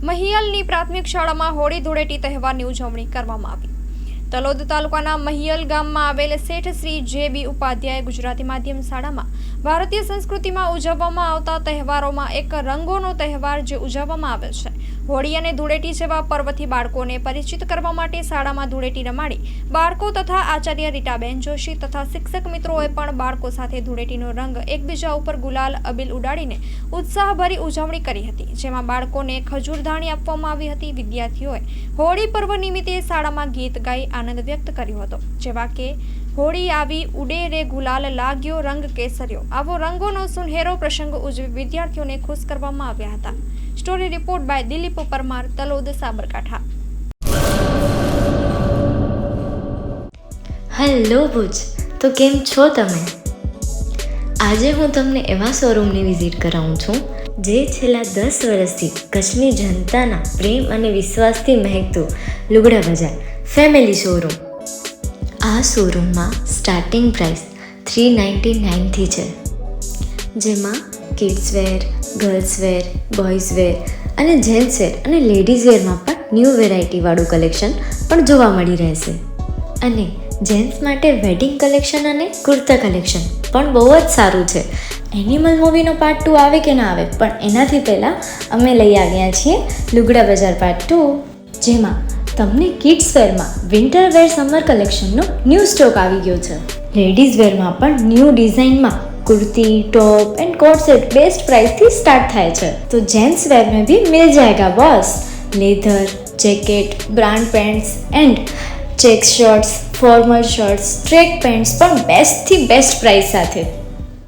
મહિયલની પ્રાથમિક શાળામાં હોળી ધૂળેટી તહેવારની ઉજવણી કરવામાં આવી. તલોદ તાલુકાના મહિયલ ગામમાં આવેલ શેઠ શ્રી જે.બી. ઉપાધ્યાય ગુજરાતી માધ્યમ શાળામાં ભારતીય સંસ્કૃતિમાં ઉજવવામાં આવતા તહેવારોમાં એક રંગોનો તહેવાર જે ઉજવવામાં આવે છે. હોળી અને ધૂળેટી જેવા પર્વથી બાળકોને પરિચિત કરવા માટે શાળામાં ધૂળેટી રમાડી બાળકો તથા આચાર્ય રીટાબેન જોશી તથા શિક્ષક મિત્રોએ પણ બાળકો સાથે ધૂળેટીનો રંગ એકબીજા ઉપર ગુલાલ અબીલ ઉડાડીને ઉત્સાહભરી ઉજવણી કરી હતી, જેમાં બાળકોને ખજૂરધાણી આપવામાં આવી હતી. વિદ્યાર્થીઓએ હોળી પર્વ નિમિત્તે શાળામાં ગીત ગાઈ આનંદ વ્યક્ત કર્યો હતો, જેવા કે હોળી આવી ઉડે રે ગુલાલ લાગ્યો રંગ કેસર્યો. આવો રંગોનો સુનહેરો પ્રસંગ ઉજવી વિદ્યાર્થીઓને ખુશ કરવામાં આવ્યા હતા. Story report by Dilip Parmar, Talod, Sabarkantha. Hello Bhuj, તો કેમ છો તમે? આજે હું તમને એવા શોરૂમની વિઝિટ કરાવું છું જે છેલ્લા 10 વર્ષથી કચ્છની જનતાના પ્રેમ અને વિશ્વાસથી મહેકતું લુગડા બજાર ફેમિલી શોરૂમ. આ શોરૂમમાં સ્ટાર્ટિંગ પ્રાઇસ 399થી છે, જેમાં kids wear, girls wear, boys wear અને જેન્ટ્સ વેર અને લેડીઝ વેરમાં પણ ન્યૂ વેરાયટીવાળું કલેક્શન પણ જોવા મળી રહેશે. અને જેન્ટ્સ માટે વેડિંગ કલેક્શન અને કુર્તા કલેક્શન પણ બહુ જ સારું છે. એનિમલ મૂવીનો પાર્ટ 2 આવે કે ના આવે, પણ એનાથી પહેલાં અમે લઈ આવ્યા છીએ લુગડા બજાર પાર્ટ 2, જેમાં તમને કિડ્સ વેરમાં વિન્ટર વેર સમર કલેક્શનનો ન્યૂ સ્ટોક આવી ગયો છે. લેડીઝ વેરમાં પણ ન્યૂ ડિઝાઇનમાં kurti, top and coat set best price थी स्टार्ट થાય છે. तो जेंट्स वेयर में भी मिल जाएगा boss. Leather, jacket, brand pants and check shirts, formal shirts, track pants પણ બેસ્ટ થી બેસ્ટ પ્રાઇસ સાથે.